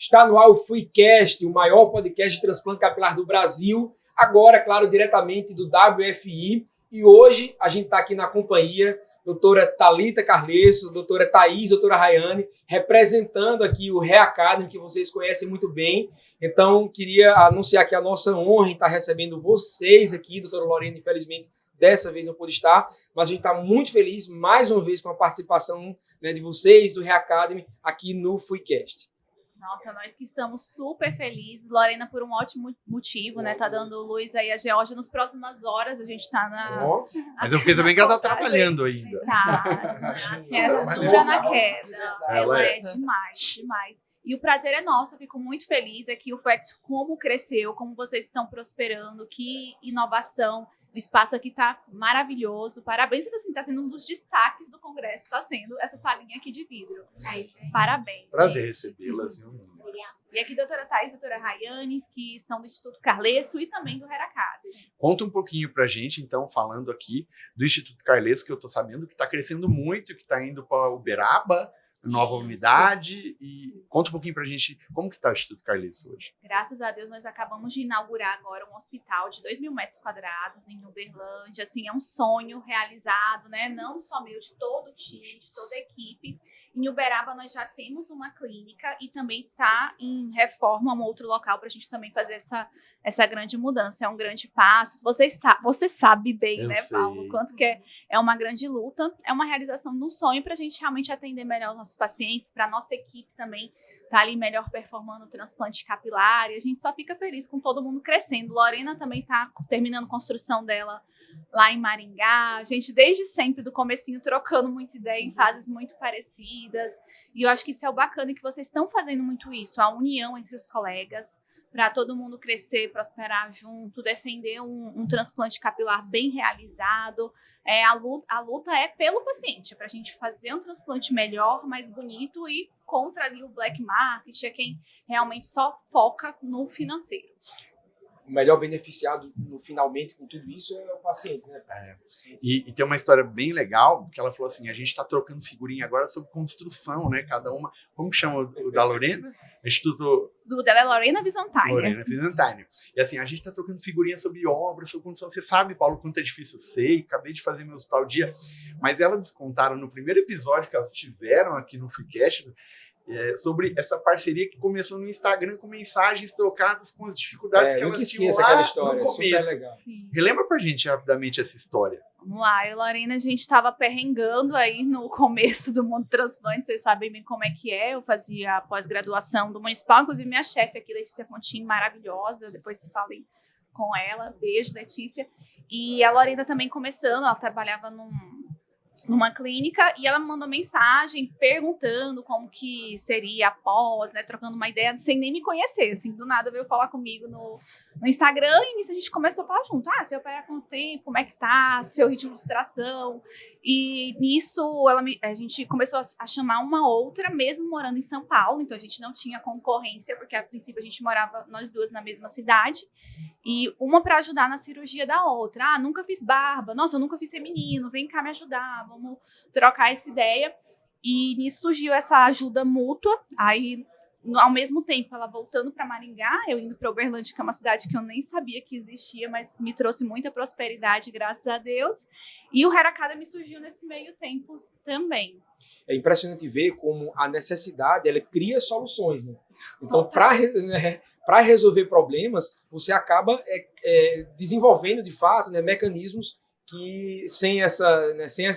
Está no ar o FreeCast, o maior podcast de transplante capilar do Brasil. Agora, claro, diretamente do WFI. E hoje a gente está aqui na companhia doutora Thalita Carlesso, doutora Thaís, doutora Rayane, representando aqui o Reacademy, que vocês conhecem muito bem. Então, queria anunciar que a nossa honra em estar recebendo vocês aqui, doutora Lorena, infelizmente, dessa vez não pôde estar, mas a gente está muito feliz, mais uma vez, com a participação, né, de vocês, do Reacademy, aqui no FreeCast. Nossa, nós que estamos super felizes. Lorena, por um ótimo motivo, né? Tá dando luz aí a Geórgia. Nas próximas horas a gente tá na... Mas eu fiquei sabendo que ela tá trabalhando ainda. Tá, assim, é dura na queda. Ela é demais. E o prazer é nosso, eu fico muito feliz aqui. O FUEX, como cresceu, como vocês estão prosperando, que inovação. O espaço aqui tá maravilhoso. Parabéns, assim, tá sendo um dos destaques do Congresso, tá sendo essa salinha aqui de vidro. É isso aí. Parabéns. Prazer recebê-las. E aqui, doutora Thaís, doutora Rayane, que são do Instituto Carlesso e também do Reacademy. Conta um pouquinho pra gente, então, falando aqui do Instituto Carlesso, que eu tô sabendo que tá crescendo muito, que tá indo para Uberaba, nova unidade, e conta um pouquinho pra gente como que tá o Instituto Carlesso hoje. Graças a Deus, nós acabamos de inaugurar agora um hospital de 2.000 metros quadrados em Uberlândia, assim, é um sonho realizado, né, não só meu, de todo o time, de toda a equipe. Em Uberaba nós já temos uma clínica e também está em reforma um outro local para a gente também fazer essa grande mudança, é um grande passo. Você sabe bem, Eu né, sei. Paulo, quanto que é uma grande luta, é uma realização de um sonho para a gente realmente atender melhor os nossos pacientes, para a nossa equipe também estar ali melhor performando o transplante capilar, e a gente só fica feliz com todo mundo crescendo. Lorena também está terminando a construção dela lá em Maringá, a gente desde sempre, do comecinho, trocando muita ideia em fases muito parecidas, e eu acho que isso é o bacana, e que vocês estão fazendo muito isso, a união entre os colegas, para todo mundo crescer, prosperar junto, defender um transplante capilar bem realizado. A luta é pelo paciente, é para a gente fazer um transplante melhor, mais bonito, e contra ali o black market, é quem realmente só foca no financeiro. O melhor beneficiado, finalmente, com tudo isso é o paciente, né? E tem uma história bem legal, que ela falou assim, a gente está trocando figurinha agora sobre construção, né? Cada uma, como que chama o da Lorena? Instituto... Do dela é Lorena Visantini. Lorena Visantini. E assim, a gente está trocando figurinha sobre obra, sobre construção. Você sabe, Paulo, quanto é difícil, eu sei, acabei de fazer meu hospital dia, mas elas contaram no primeiro episódio que elas tiveram aqui no FreeCast, sobre essa parceria que começou no Instagram com mensagens trocadas com as dificuldades que elas tinham lá história, no começo. legal. Relembra pra gente rapidamente essa história. Vamos lá, eu e Lorena, a gente estava perrengando aí no começo do mundo transplante, vocês sabem bem como é que é, eu fazia a pós-graduação do Municipal, inclusive minha chefe aqui, Letícia Continho, maravilhosa, depois vocês falem com ela, beijo, Letícia. E a Lorena também começando, ela trabalhava numa clínica, e ela me mandou mensagem perguntando como que seria a pós, né, trocando uma ideia sem nem me conhecer, assim, do nada veio falar comigo no Instagram, e nisso a gente começou a falar junto, você opera há quanto tempo, como é que tá, seu ritmo de extração, e nisso a gente começou a chamar uma outra, mesmo morando em São Paulo, então a gente não tinha concorrência, porque a princípio a gente morava nós duas na mesma cidade, e uma para ajudar na cirurgia da outra, nunca fiz barba, nossa, eu nunca fiz feminino, vem cá me ajudar, vamos trocar essa ideia. E nisso surgiu essa ajuda mútua. Aí, ao mesmo tempo, ela voltando para Maringá, eu indo para Uberlândia, que é uma cidade que eu nem sabia que existia, mas me trouxe muita prosperidade, graças a Deus. E o Reacademy surgiu nesse meio tempo também. É impressionante ver como a necessidade, ela cria soluções, né? Então, para resolver problemas, você acaba desenvolvendo, de fato, né, mecanismos que sem essa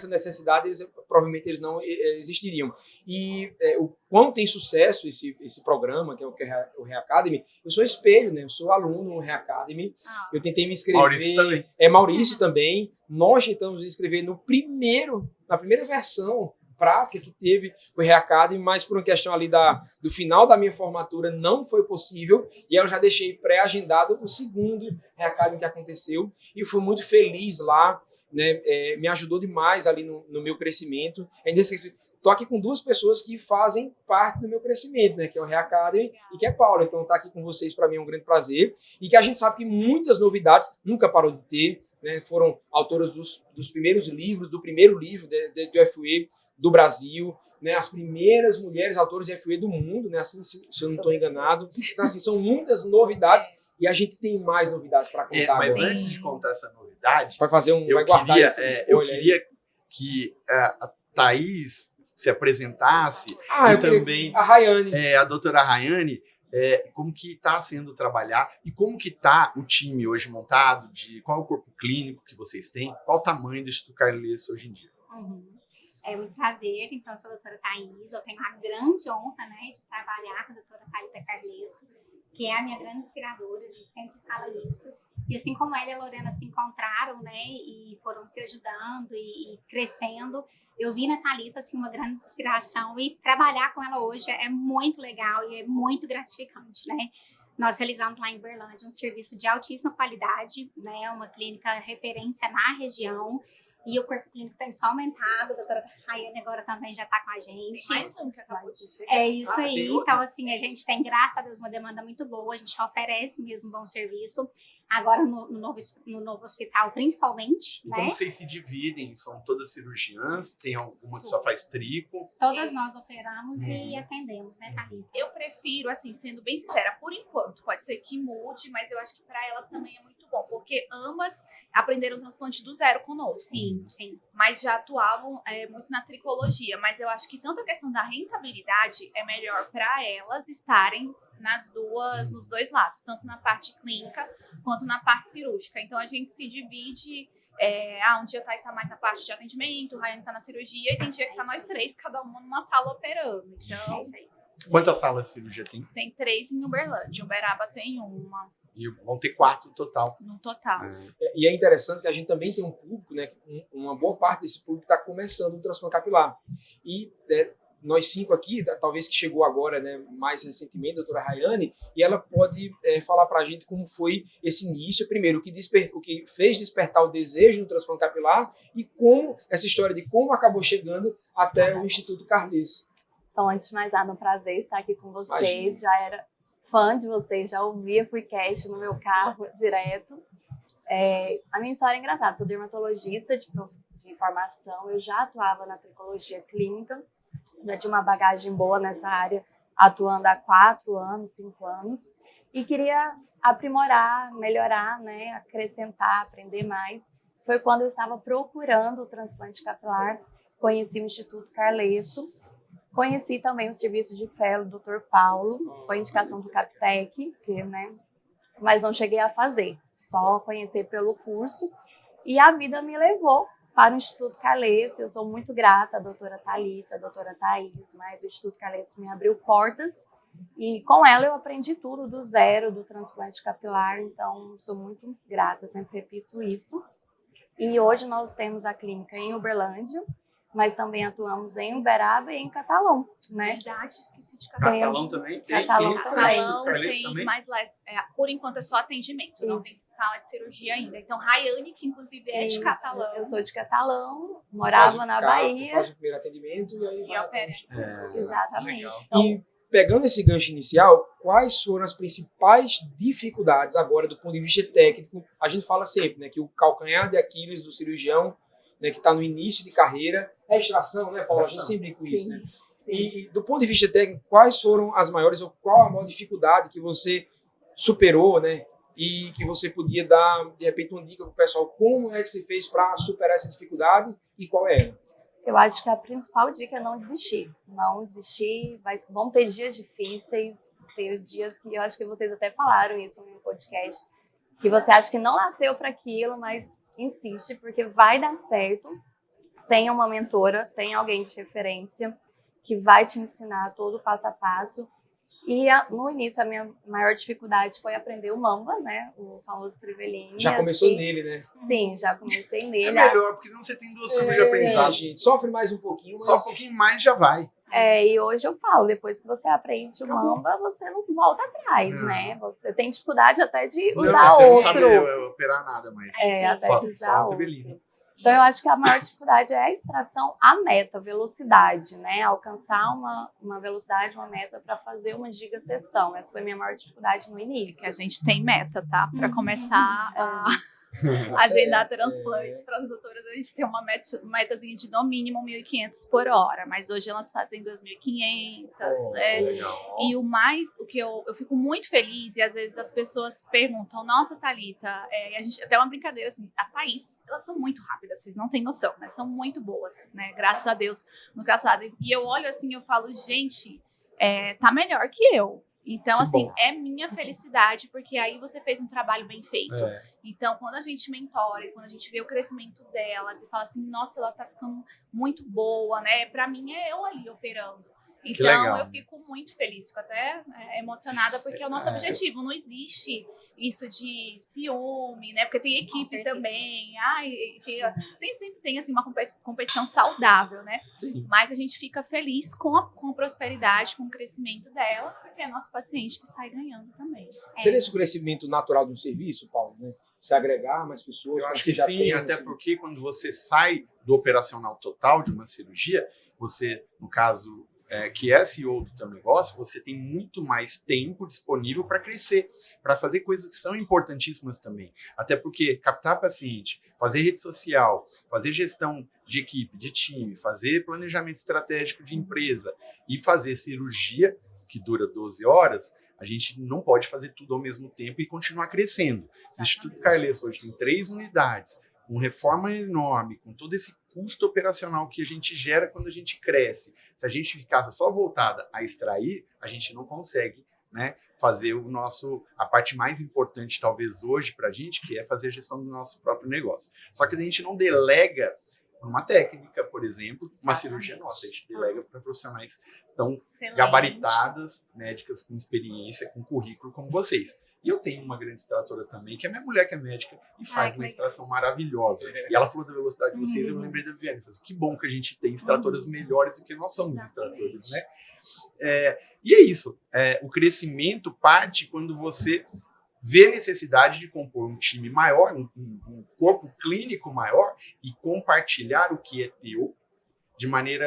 necessidade, provavelmente eles não existiriam. E o quão tem sucesso esse programa, que é o Reacademy, eu sou espelho, né? Eu sou aluno no Reacademy, eu tentei me inscrever... Maurício também. Maurício também. Nós tentamos nos inscrever na primeira versão prática que teve o Reacademy, mas por uma questão ali do final da minha formatura não foi possível, e eu já deixei pré-agendado o segundo Reacademy que aconteceu, e fui muito feliz lá, né? Me ajudou demais ali no meu crescimento. Estou aqui com duas pessoas que fazem parte do meu crescimento, né? Que é o Reacademy e que é Paulo. Então, estar aqui com vocês, para mim, é um grande prazer, e que a gente sabe que muitas novidades nunca parou de ter, né? Foram autoras dos primeiros livros, do primeiro livro do FUE do Brasil, né, as primeiras mulheres autoras de FUE do mundo, né, assim, se eu não estou enganado. Então, assim, são muitas novidades e a gente tem mais novidades para contar Mas agora. antes de contar essa novidade, Vai guardar esse eu spoiler aí. queria que a Thaís se apresentasse eu queria também a Rayane. a doutora Rayane, como que está sendo trabalhar e como que está o time hoje montado, qual é o corpo clínico que vocês têm, qual o tamanho do Instituto Carlesso hoje em dia. É um prazer, então, eu sou a doutora Thaís, eu tenho a grande honra, né, de trabalhar com a doutora Thalita Carlesso, que é a minha grande inspiradora, a gente sempre fala isso. E assim como ela e a Lorena se encontraram, né, e foram se ajudando e crescendo, eu vi na Thalita, assim, uma grande inspiração, e trabalhar com ela hoje é muito legal e é muito gratificante, né. Nós realizamos lá em Uberlândia um serviço de altíssima qualidade, né, uma clínica referência na região, e o corpo clínico tem só aumentado. A doutora Rayane agora também já está com a gente. Mais um que acabou de chegar. É isso aí. tem outro? Então, assim, a gente tem, graças a Deus, uma demanda muito boa. A gente oferece mesmo bom serviço. Agora no novo hospital, principalmente, E né? como vocês se dividem? São todas cirurgiãs? Tem alguma que só faz tricô? Todas nós operamos e atendemos, né, Thalita? Eu prefiro, assim, sendo bem sincera, por enquanto, pode ser que mude, mas eu acho que para elas também é muito bom, porque ambas aprenderam transplante do zero conosco. Sim. Mas já atuavam muito na tricologia. Mas eu acho que tanto a questão da rentabilidade é melhor para elas estarem nos dois lados, tanto na parte clínica quanto na parte cirúrgica. Então a gente se divide. Um dia Thais está mais na parte de atendimento, o Rayane está na cirurgia, e tem dia que tá nós três, cada uma numa sala operando. Então, É isso aí. Quantas salas de cirurgia tem? tem 3 em Uberlândia. Uberaba tem uma E vão ter 4 total. no total. E é interessante que a gente também tem um público, né? Uma boa parte desse público está começando o transplante capilar. E nós 5 aqui, talvez que chegou agora, né, mais recentemente, a doutora Rayane, e ela pode falar para a gente como foi esse início, primeiro, o que fez despertar o desejo no transplante capilar e como essa história de como acabou chegando até o Instituto Carlesso. Então, antes de mais nada, é um prazer estar aqui com vocês. Imagina. Já era fã de vocês, já ouvia FUEcast no meu carro direto. A minha história é engraçada. Sou dermatologista de formação, eu já atuava na tricologia clínica, já tinha uma bagagem boa nessa área, atuando há 4 anos, 5 anos, e queria aprimorar, melhorar, né, acrescentar, aprender mais. Foi quando eu estava procurando o transplante capilar, conheci o Instituto Carlesso, conheci também o serviço de fellow do Dr. Paulo, foi indicação do Captec, mas não cheguei a fazer, só conhecer pelo curso, e a vida me levou para o Instituto Carlesso. Eu sou muito grata à doutora Thalita, à doutora Thaís, mas o Instituto Carlesso me abriu portas e com ela eu aprendi tudo do zero, do transplante capilar, então sou muito grata, sempre repito isso. E hoje nós temos a clínica em Uberlândia, mas também atuamos em Uberaba e em Catalão, né? Verdade, esqueci de Catalão. Catalão também tem? Catalão Tem? também. Catalão Carlesso tem também? mais por enquanto é só atendimento, não tem Isso. sala de cirurgia ainda. Então, Rayane, que inclusive é de Isso. Catalão. Eu sou de Catalão, Faz morava o na carro, Bahia. faz o primeiro atendimento e aí E vai opera. Exatamente. Legal. Então, E pegando esse gancho inicial, quais foram as principais dificuldades agora do ponto de vista técnico? A gente fala sempre, né, que o calcanhar de Aquiles do cirurgião, né, que está no início de carreira, é a extração, né, Paulo? A gente sempre brinca com isso, né? sim. E do ponto de vista técnico, quais foram as maiores ou qual a maior dificuldade que você superou, né? E que você podia dar, de repente, uma dica para o pessoal, como é que você fez para superar essa dificuldade e qual é ela? Eu acho que a principal dica é não desistir. Não desistir. Vão ter dias difíceis, ter dias que eu acho que vocês até falaram isso no podcast, que você acha que não nasceu para aquilo, mas insiste, porque vai dar certo. Tenha uma mentora, tenha alguém de referência que vai te ensinar todo o passo a passo. E no início, a minha maior dificuldade foi aprender o Mamba, né? O famoso Trivelini. Já começou assim. nele, né? Sim, já comecei É nele. melhor, porque senão você tem 2 curvas de aprendizado. Gente, sofre mais um pouquinho, mas Só um pouquinho mais já vai. E hoje eu falo, depois que você aprende o Acabou. Mamba, você não volta atrás, Não. né? Você tem dificuldade até de Não, usar você outro. não sabe operar nada, mas Até só, de usar só um outro. trivelino. Então, eu acho que a maior dificuldade é a extração à meta, velocidade, né? Alcançar uma velocidade, uma meta para fazer uma gigaseção. Essa foi a minha maior dificuldade no início. Que a gente tem meta, tá? Para começar agendar transplantes para as doutoras. A gente tem uma metazinha de no mínimo 1.500 por hora, mas hoje elas fazem 2.500, né? E o que eu fico muito feliz, e às vezes as pessoas perguntam, nossa, Thalita, e a gente, até uma brincadeira assim, a Thaís, elas são muito rápidas, vocês não têm noção, né? São muito boas, né? Graças a Deus no que elas fazem. E eu olho assim, eu falo, gente, tá melhor que eu. Então, Que assim, bom. é minha felicidade, porque aí você fez um trabalho bem feito. Então, quando a gente mentora, e quando a gente vê o crescimento delas e fala assim, nossa, ela tá ficando muito boa, né? Pra mim, é eu ali operando. Então, legal. eu fico muito feliz, fico até emocionada, porque é o nosso objetivo. Não existe isso de ciúme, né? Porque tem equipe também. Sempre tem assim, uma competição saudável, né? Sim. Mas a gente fica feliz com a prosperidade, com o crescimento delas, porque é nosso paciente que sai ganhando também. Seria esse o crescimento natural de um serviço, Paulo, né? Você agregar mais pessoas? Eu acho você que já sim, tem, até assim, porque quando você sai do operacional total de uma cirurgia, você, no caso, que é CEO do teu negócio, você tem muito mais tempo disponível para crescer, para fazer coisas que são importantíssimas também. Até porque captar paciente, fazer rede social, fazer gestão de equipe, de time, fazer planejamento estratégico de empresa e fazer cirurgia, que dura 12 horas, a gente não pode fazer tudo ao mesmo tempo e continuar crescendo. O Instituto Carles hoje tem 3 unidades, com reforma enorme, com todo esse custo operacional que a gente gera quando a gente cresce. Se a gente ficasse só voltada a extrair, a gente não consegue, né, fazer a parte mais importante talvez hoje para a gente, que é fazer a gestão do nosso próprio negócio. Só que a gente não delega uma técnica, por exemplo, uma cirurgia nossa, a gente delega para profissionais tão gabaritadas, médicas com experiência, com currículo como vocês. E eu tenho uma grande extratora também, que é minha mulher, que é médica, e faz uma extração maravilhosa. E ela falou da velocidade de vocês, eu lembrei da Viviane. Que bom que a gente tem extratoras melhores do que nós somos extratores, né? E é isso. O crescimento parte quando você vê necessidade de compor um time maior, um corpo clínico maior e compartilhar o que é teu, de maneira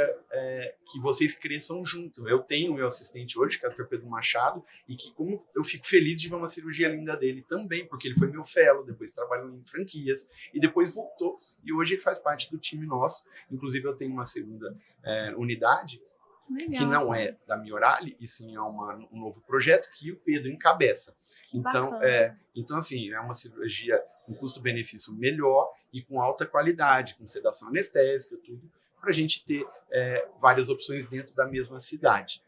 que vocês cresçam junto. Eu tenho o meu assistente hoje, que é o Dr. Pedro Machado, e que como eu fico feliz de ver uma cirurgia linda dele também, porque ele foi meu fellow, depois trabalhou em franquias, e depois voltou, e hoje ele faz parte do time nosso. Inclusive eu tenho uma segunda unidade, que não é da Miorale, e sim é um novo projeto que o Pedro encabeça. Então, assim, é uma cirurgia com custo-benefício melhor e com alta qualidade, com sedação anestésica, tudo, para a gente ter várias opções dentro da mesma cidade.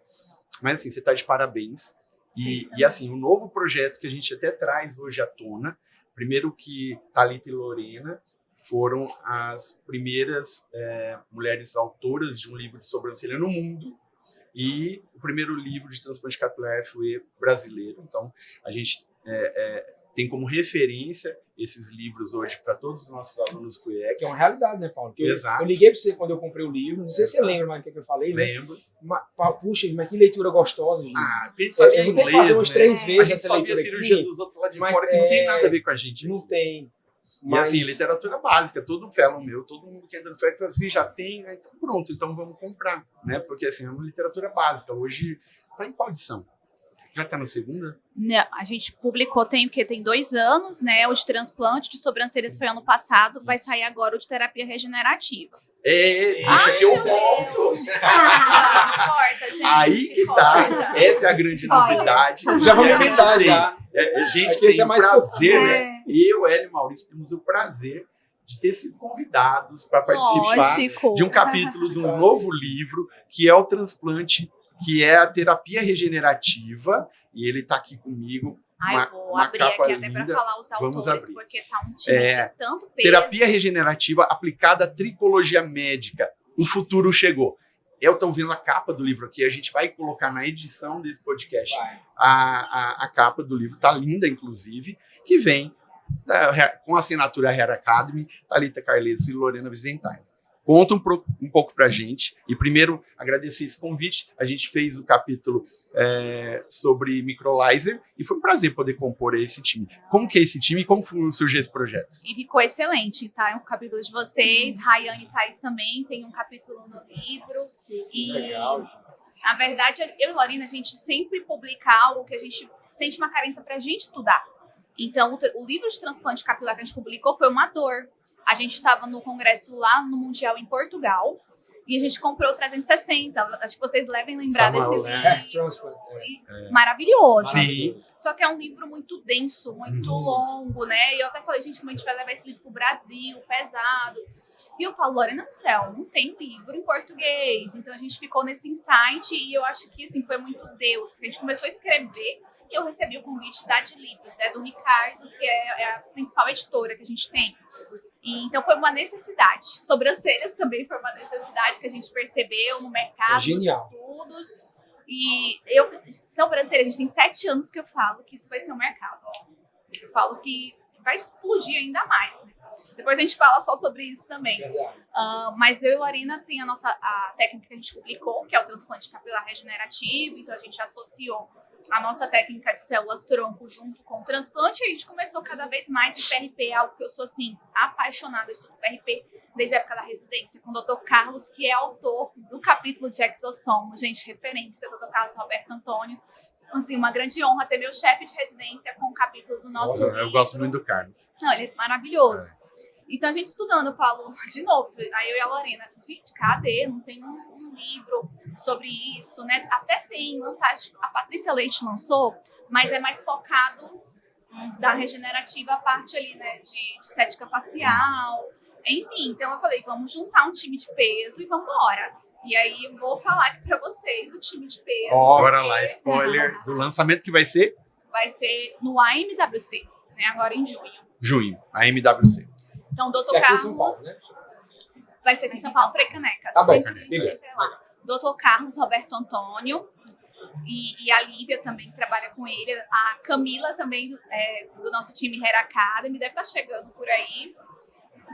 Mas, assim, você está de parabéns. E, assim, o novo projeto que a gente até traz hoje à tona, primeiro que Thalita e Lorena foram as primeiras mulheres autoras de um livro de sobrancelha no mundo e o primeiro livro de transplante capilar FUE brasileiro. Então, a gente tem como referência esses livros hoje para todos os nossos alunos FUEX. Que é uma realidade, né, Paulo? Exato. Eu liguei para você quando eu comprei o livro, não sei se você lembra mais o que eu falei, né? Lembro. Puxa, mas que leitura gostosa, gente. A gente sabia eu vou ter que fazer uns 3 vezes essa leitura aqui. A gente sabia a cirurgia dos outros lá de fora, que não tem nada a ver com a gente. Não tem. Mas... E assim, literatura básica, todo fellow meu, todo mundo que entra no fellow, assim, já tem, né? Então pronto, então vamos comprar, né? Porque assim, é uma literatura básica. Hoje tá em qual edição? Já tá na segunda? Não, a gente publicou tem 2 anos, né? O de transplante de sobrancelhas foi ano passado, vai sair agora o de terapia regenerativa. Deixa que eu volto. Corta, gente. Aí que tá. Essa é a grande novidade. Já vamos emendar já. A gente tem é mais prazer, né? Eu, Hélio e Maurício temos o prazer de ter sido convidados para participar de um capítulo de um novo livro, que é o transplante, que é a terapia regenerativa, e ele está aqui comigo. Vou abrir aqui até para falar os autores, porque tá um time de tanto peso. Terapia regenerativa aplicada à tricologia médica. O futuro chegou. Eu estou vendo a capa do livro aqui, a gente vai colocar na edição desse podcast. A capa do livro está linda, inclusive, que vem com a assinatura Hair Academy, Thalita Carles e Lorena Vizentine. Conta um pouco para a gente. E primeiro, agradecer esse convite. A gente fez o capítulo sobre Microlizer e foi um prazer poder compor esse time. Como que é esse time e como surgiu esse projeto? E ficou excelente, tá? É um capítulo de vocês. Rayane e Thaís também tem um capítulo no livro. Legal. Na verdade, eu e Lorena, a gente sempre publica algo que a gente sente uma carência para a gente estudar. Então, o livro de transplante capilar que a gente publicou foi uma dor. A gente estava no congresso lá no Mundial em Portugal e a gente comprou o 360. Acho que vocês devem lembrar Samuel, desse né? livro. Transplant. Maravilhoso. Sim. Só que é um livro muito denso, muito longo, né? E eu até falei, gente, como a gente vai levar esse livro pro Brasil, pesado. E eu falo, Lorena do céu, não tem livro em português. Então a gente ficou nesse insight e eu acho que assim, foi muito Deus, porque a gente começou a escrever e eu recebi o convite da Adlibris, né, do Ricardo, que é a principal editora que a gente tem. E, então foi uma necessidade. Sobrancelhas também foi uma necessidade que a gente percebeu no mercado, nos estudos. E sobrancelha, a gente tem 7 anos que eu falo que isso vai ser um mercado. Ó. Eu falo que vai explodir ainda mais, né? Depois a gente fala só sobre isso também. Mas eu e a Lorena tem a técnica que a gente publicou, que é o transplante capilar regenerativo. Então a gente associou a nossa técnica de células-tronco junto com o transplante e a gente começou cada vez mais em PRP, algo que eu sou assim, apaixonada. Eu estudo PRP desde a época da residência, com o Dr. Carlos, que é autor do capítulo de exossomo. Gente, referência, Dr. Carlos Roberto Antônio. Assim, uma grande honra ter meu chefe de residência com o capítulo do nosso livro. Eu gosto muito do Carlos. Não, ele é maravilhoso. Então, a gente estudando, eu falo de novo, aí eu e a Lorena, gente, cadê? Não tem um livro sobre isso, né? Até tem, a Patrícia Leite lançou, mas é mais focado da regenerativa, a parte ali, né, de estética facial, enfim. Então, eu falei, vamos juntar um time de peso e vamos embora. E aí, eu vou falar aqui pra vocês o time de peso. Bora lá, spoiler do lançamento que vai ser? Vai ser no AMWC, né, agora em junho. Junho, a MWC. Então, o Dr. É aqui em Carlos... São Paulo, né? Vai ser aqui em São Paulo, Frei Caneca. Tá bom, sempre é lá. Dr. Carlos Roberto Antônio e a Lívia também, que trabalha com ele. A Camila também, do nosso time Hair Academy, deve estar chegando por aí.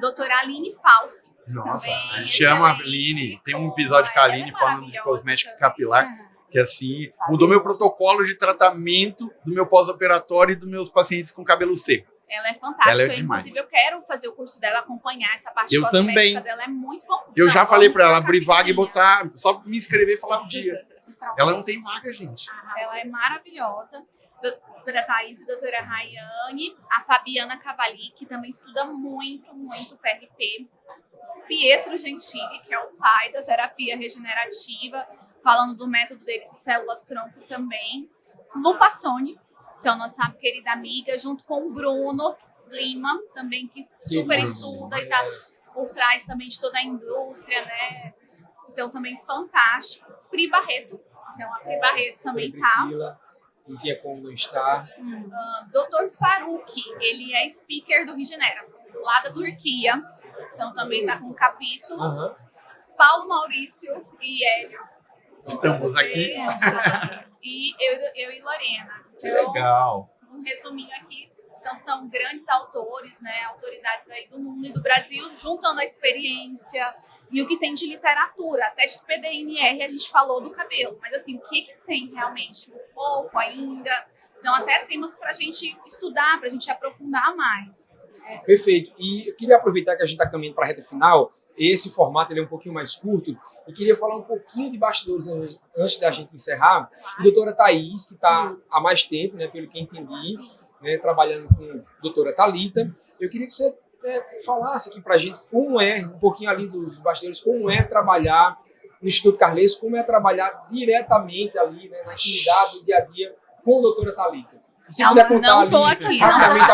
Doutora Aline Fauci. Nossa, também, a gente chama a excelente. Aline. Tem um episódio com a Aline falando de cosmética capilar, que assim, mudou meu protocolo de tratamento do meu pós-operatório e dos meus pacientes com cabelo seco. Ela é fantástica. Ela é demais. Inclusive, eu quero fazer o curso dela, acompanhar essa parte Eu cosmética também. dela. É muito bom. Eu já falei pra ela vamos abrir vaga e rapidinho. botar, só me inscrever e falar o dia. Ela não tem vaga, gente. Ela é maravilhosa. Doutora Thaís e doutora Rayane. A Fabiana Cavalli, que também estuda muito, muito PRP. Pietro Gentili, que é o pai da terapia regenerativa, falando do método dele de células-tronco também. Lu Passoni, então nossa querida amiga, junto com o Bruno Lima, também que super estuda e está por trás também de toda a indústria, né? Então também fantástico. Pri Barreto, então a Pri Barreto também tá. Priscila, não tinha como não estar. Dr. Farouk, ele é speaker do Regenera, lá da Turquia, então também tá com um capítulo. Paulo Maurício e Hélio. Estamos aqui. E eu e Lorena. Que legal. Um resuminho aqui. Então, são grandes autores, né? Autoridades aí do mundo e do Brasil, juntando a experiência e o que tem de literatura. Até de PDNR a gente falou do cabelo. Mas, assim, o que tem realmente? Pouco ainda. Então, até temos para a gente estudar, para a gente aprofundar mais. Perfeito. E eu queria aproveitar que a gente está caminhando para a reta final. Esse formato ele é um pouquinho mais curto e queria falar um pouquinho de bastidores antes da gente encerrar. A doutora Thaís, que está há mais tempo, né, pelo que entendi, né, trabalhando com a doutora Thalita. Eu queria que você falasse aqui para a gente como é, um pouquinho ali dos bastidores, como é trabalhar no Instituto Carles, como é trabalhar diretamente ali, né, na intimidade do dia a dia com a doutora Thalita. Se puder contar não ali, tô aqui, rapidamente,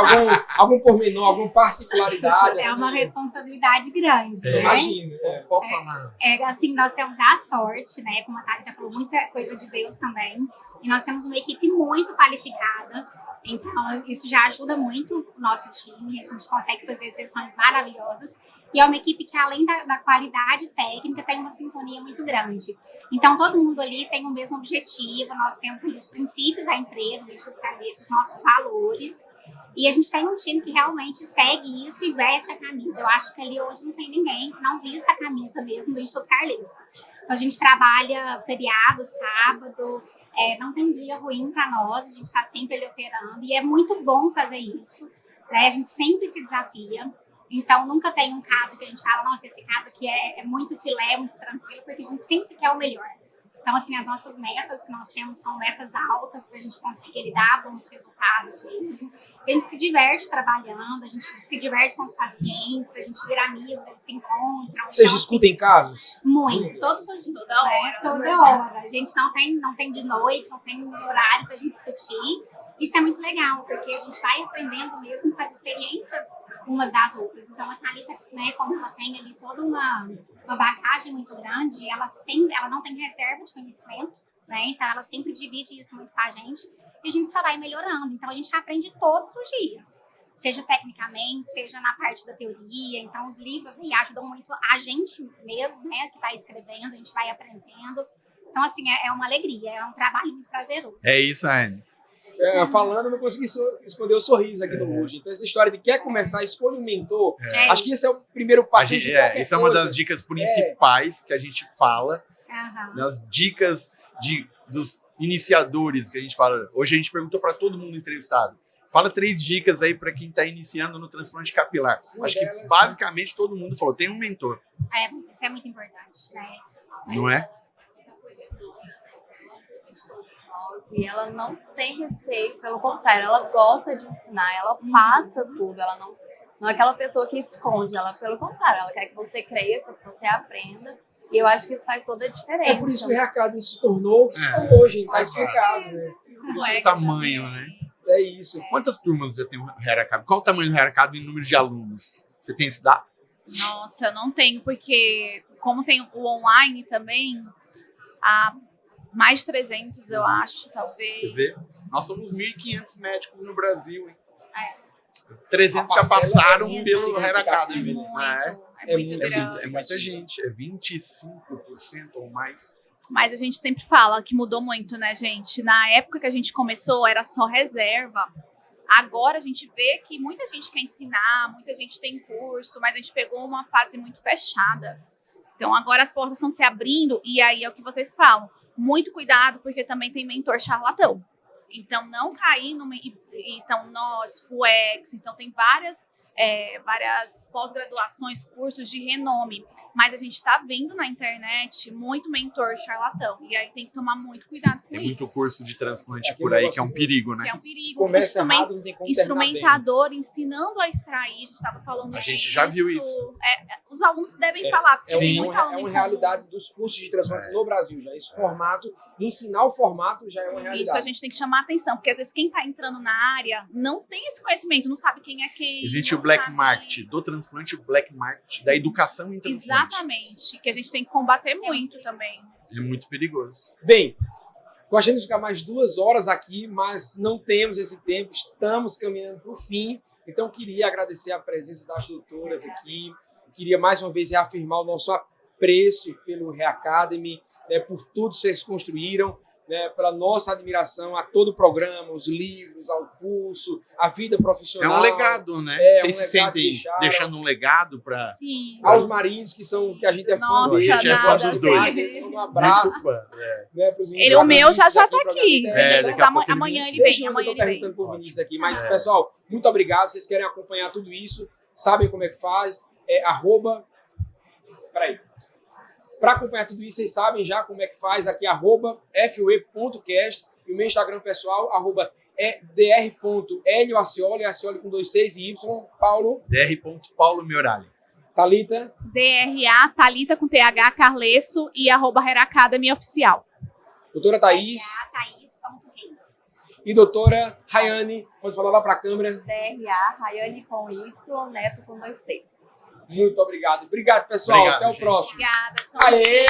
algum pormenor, alguma particularidade. É assim, uma responsabilidade grande, né? Imagino. Pode falar. Assim, nós temos a sorte, né? Como a Thalita falou, muita coisa de Deus também. E nós temos uma equipe muito qualificada. Então, isso já ajuda muito o nosso time. A gente consegue fazer sessões maravilhosas. E é uma equipe que, além da qualidade técnica, tem uma sintonia muito grande. Então, todo mundo ali tem o mesmo objetivo. Nós temos ali os princípios da empresa, do Instituto Carles, os nossos valores. E a gente tem um time que realmente segue isso e veste a camisa. Eu acho que ali hoje não tem ninguém que não vista a camisa mesmo do Instituto Carles. Então, a gente trabalha feriado, sábado, não tem dia ruim para nós, a gente está sempre ali operando. E é muito bom fazer isso, né? A gente sempre se desafia. Então, nunca tem um caso que a gente fala, nossa, esse caso aqui é muito filé, muito tranquilo, porque a gente sempre quer o melhor. Então, assim, as nossas metas que nós temos são metas altas para a gente conseguir dar bons resultados mesmo. A gente se diverte trabalhando, a gente se diverte com os pacientes, a gente vira amigos, eles se encontram. Vocês então, discutem casos? muito, todos os dias, Toda hora. toda hora. A gente não tem de noite, não tem horário pra gente discutir. Isso é muito legal, porque a gente vai aprendendo mesmo com as experiências umas das outras. Então, a Thalita, né, como ela tem ali toda uma bagagem muito grande, ela não tem reserva de conhecimento, né? Então, ela sempre divide isso muito com a gente e a gente só vai melhorando. Então, a gente aprende todos os dias. Seja tecnicamente, seja na parte da teoria. Então, os livros aí ajudam muito a gente mesmo, né, que está escrevendo, a gente vai aprendendo. Então, assim, é uma alegria, é um trabalho muito prazeroso. É isso, Anne. Falando, eu não consegui esconder o sorriso aqui no Mood. Então, essa história de quer começar, escolhe um mentor. Acho que esse é o primeiro passo. Isso é uma das dicas principais que a gente fala. Das dicas dos iniciadores que a gente fala. Hoje a gente perguntou para todo mundo entrevistado. Fala 3 dicas aí para quem está iniciando no transplante capilar. Acho que basicamente todo mundo falou, tem um mentor. Mas isso é muito importante, né? Não é? E ela não tem receio, pelo contrário, ela gosta de ensinar, ela passa tudo, ela não é aquela pessoa que esconde, ela, pelo contrário, ela quer que você cresça, que você aprenda, e eu acho que isso faz toda a diferença. É por isso que o Reacademy se tornou o que se tornou, gente, tá explicado, né? Isso é o tamanho, né? É isso. Quantas turmas já tem o Reacademy? Qual o tamanho do Reacademy em número de alunos? Você tem esse dado? Nossa, eu não tenho, porque como tem o online também, mais de 300, eu acho, talvez. Você vê? Nós somos 1.500 médicos no Brasil, hein? 300 já passaram pelo Hair Academy. É muito grande. É muita gente, é 25% ou mais. Mas a gente sempre fala que mudou muito, né, gente? Na época que a gente começou, era só reserva. Agora a gente vê que muita gente quer ensinar, muita gente tem curso, mas a gente pegou uma fase muito fechada. Então agora as portas estão se abrindo e aí é o que vocês falam. Muito cuidado, porque também tem mentor charlatão. Então, não cair no... Então, nós, FUEX, então tem várias pós-graduações, cursos de renome. Mas a gente está vendo na internet muito mentor charlatão. E aí tem que tomar muito cuidado com isso. Tem muito curso de transplante por aí que é um perigo, né? Que é um perigo. Começa errado, não tem como instrumentador ensinando a extrair. A gente estava falando A gente já viu isso. Os alunos devem falar. É uma realidade dos cursos de transplante no Brasil já. Esse formato, ensinar o formato já é uma realidade. Isso a gente tem que chamar a atenção, porque às vezes quem está entrando na área não tem esse conhecimento, não sabe quem é quem. Existe o black market do transplante, o black market da educação em transplante. Exatamente, que a gente tem que combater muito também. É muito perigoso. Bem, gostaríamos de ficar mais 2 horas aqui, mas não temos esse tempo, estamos caminhando para o fim. Então, queria agradecer a presença das doutoras aqui. Queria mais uma vez reafirmar o nosso apreço pelo Reacademy, né, por tudo que vocês construíram, né, pela nossa admiração a todo o programa, os livros, ao curso, a vida profissional. É um legado, né? Vocês se sentem deixando um legado para... Sim. Aos maridos, que a gente é fã deles. A gente é fã dos dois. Um abraço. Muito fã, o meu já tá aqui. Amanhã ele vem. Eu tô perguntando por Vinícius aqui, mas, pessoal, muito obrigado. Vocês querem acompanhar tudo isso, sabem como é que faz. Para acompanhar tudo isso, vocês sabem já como é que faz aqui, @fue.cast, e o meu Instagram pessoal, @dr.laccioli, Accioli com 2 Cs e Y, Paulo. dr.paulomiorali. Thalita. DRA, Thalita com TH, Carlesso e @Hairacademy oficial. Doutora Thaís. Thaís.reis. E doutora Rayane, pode falar lá para a câmera. DRA, Rayane com Y, Neto com 2T. Muito obrigado. Obrigado, pessoal. Obrigado, até o gente. próximo. Obrigada. Aê!